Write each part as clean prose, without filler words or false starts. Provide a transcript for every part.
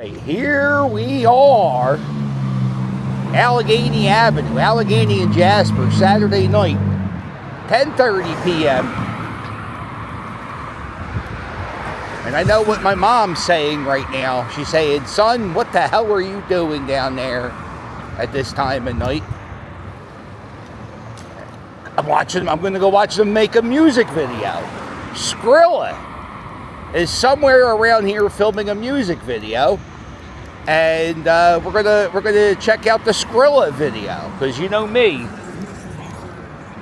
Here we are, Allegheny Avenue, Allegheny and Jasper, Saturday night, 10:30 p.m. And I know what my mom's saying right now. She's saying, "Son, what the hell are you doing down there at this time of night?" I'm going to go watch them make a music video. Skrilla is somewhere around here filming a music video. And we're gonna check out the Skrilla video, because you know me,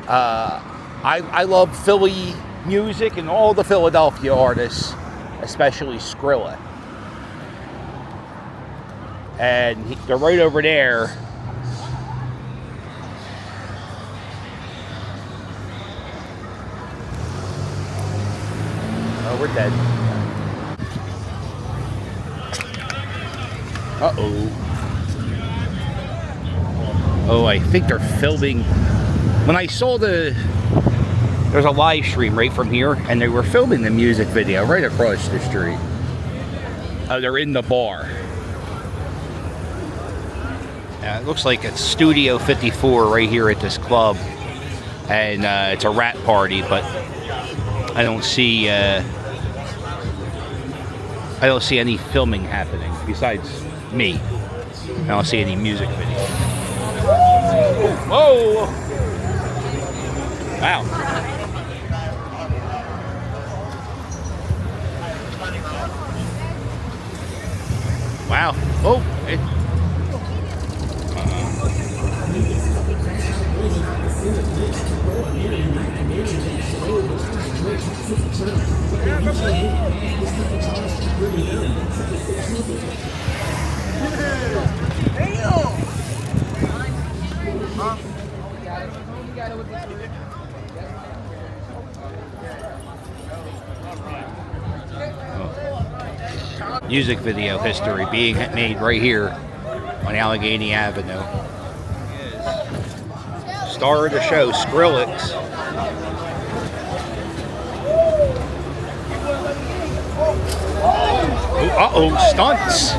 I love Philly music and all the Philadelphia artists, especially Skrilla. And they're right over there. Oh, we're dead. Uh-oh. Oh, I think they're filming. When I saw there's a live stream right from here, and they were filming the music video right across the street. Oh, they're in the bar. It looks like it's Studio 54 right here at this club. And it's a rap party, but I don't see any filming happening besides me. I don't see any music video. Whoa! Wow. Wow. Oh. Hey. Music video history being made right here on Allegheny Avenue. Star of the show, Skrillex. Uh-oh, stunts.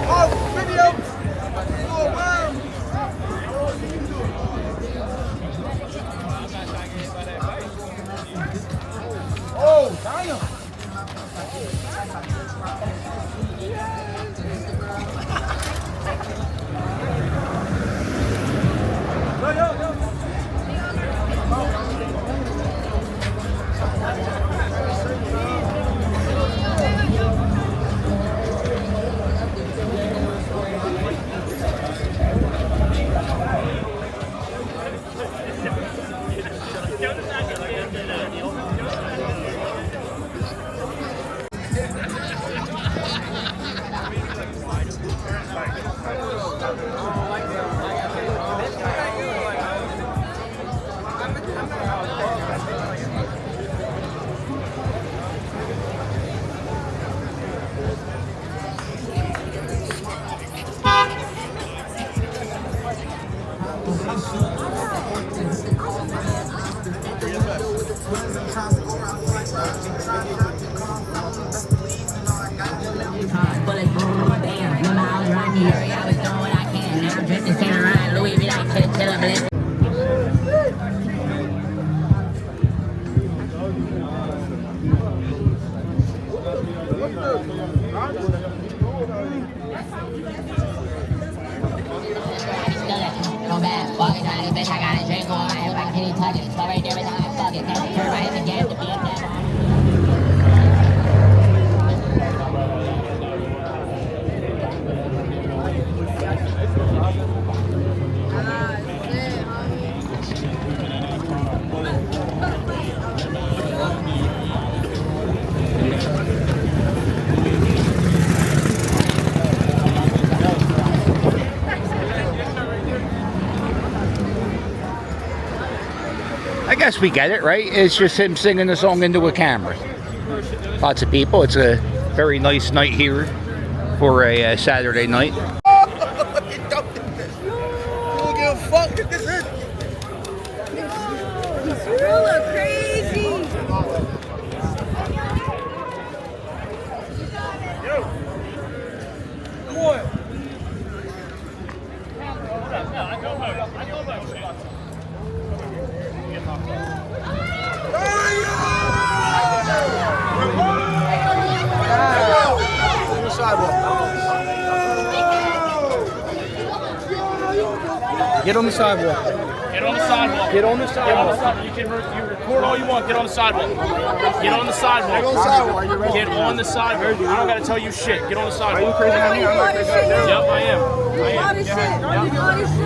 Oh, damn. I guess we get it, right? It's just him singing the song into a camera. Lots of people. It's a very nice night here for a Saturday night. Don't give a fuck. This is Skrilla crazy. Come on. Get on the sidewalk. Get on the sidewalk. Get on the sidewalk. You can record all you want. Get on the sidewalk. Get on the sidewalk. Get on the sidewalk. Get on the sidewalk. I don't gotta tell you shit. Get on the sidewalk. Are you crazy? Yep, I am. Hot as shit. Hot as shit.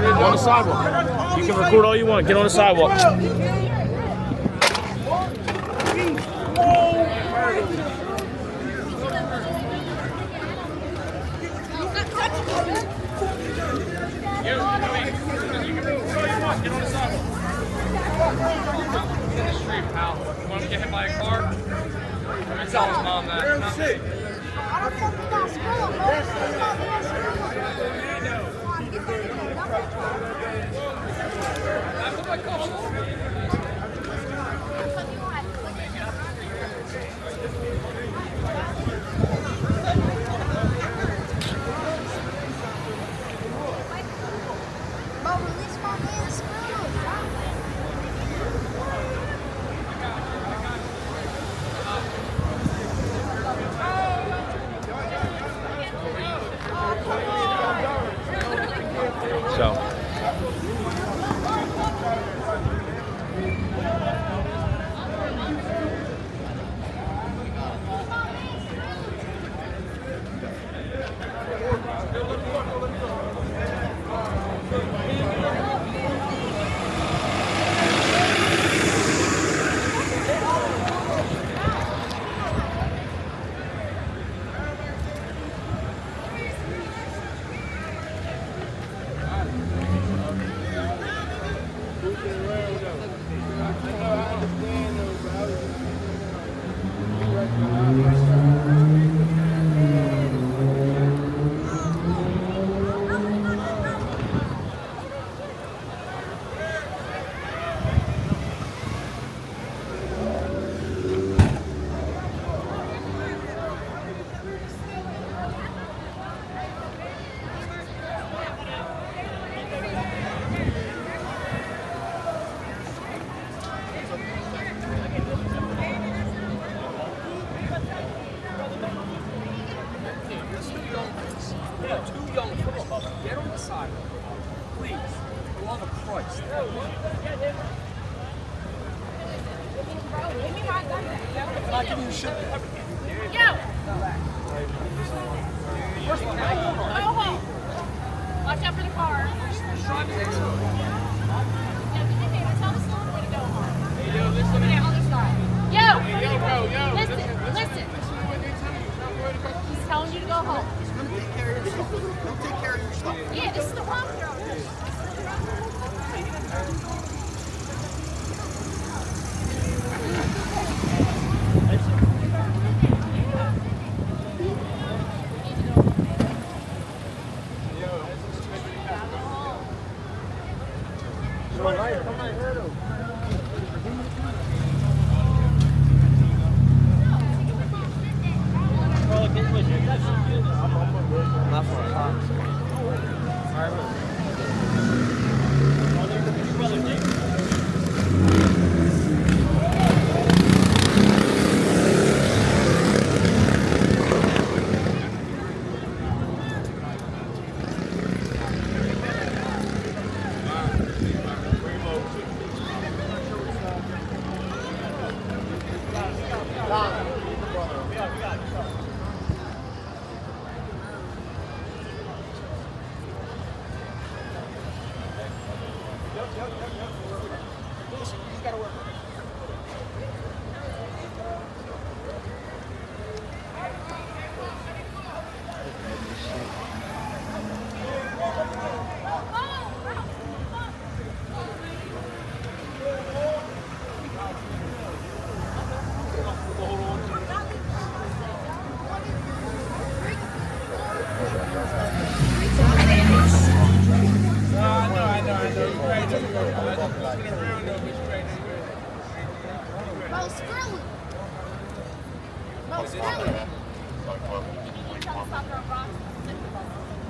Get on the sidewalk. You can record all you want. Get on the sidewalk. Get on the sidewalk. In the street, pal. You want to get hit by a car? I'm gonna tell his mom that. I don't fucking got Skrilla, bro. I put my cuffs on. Bro, release my man Skrilla. So. Get on the sidewalk. Please. For love of Christ. I'm not giving you shit. Yo! Go home. Watch out for the car. Yeah, do me a favor. Tell the school boy to go home. Hey, yo, listen. Over there, other side. Yo! Listen. He's telling you to go home. Take care of your stuff. Don't take care of your stuff. Yeah, this is the wrong girl.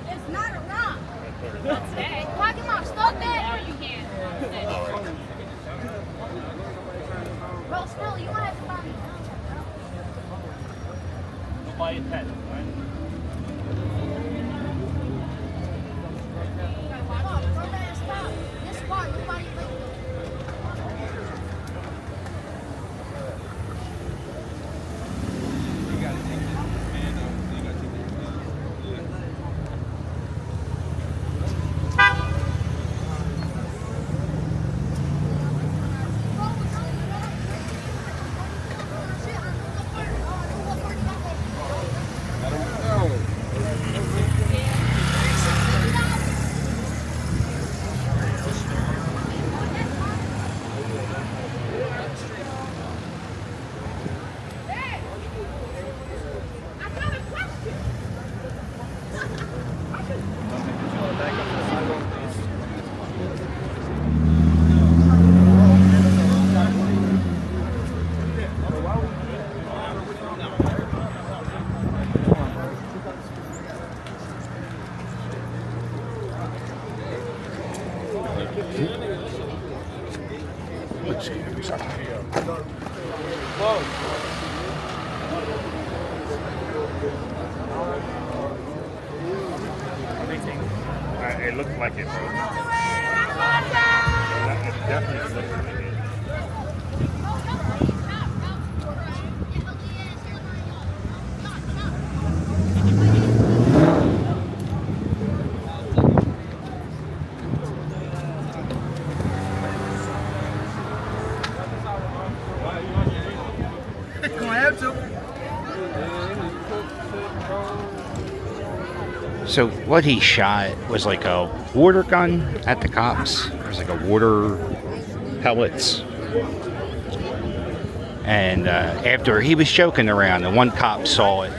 It's not a rock. Hey, pocket mom, stop that. No, you can't. Bro, Skrilla, you want to have to buy me. Go buy a pen, alright? sorry. It looks like it, bro. It definitely looks like it. So what he shot was like a water gun at the cops. It was like a water pellets. And after he was joking around, and one cop saw it.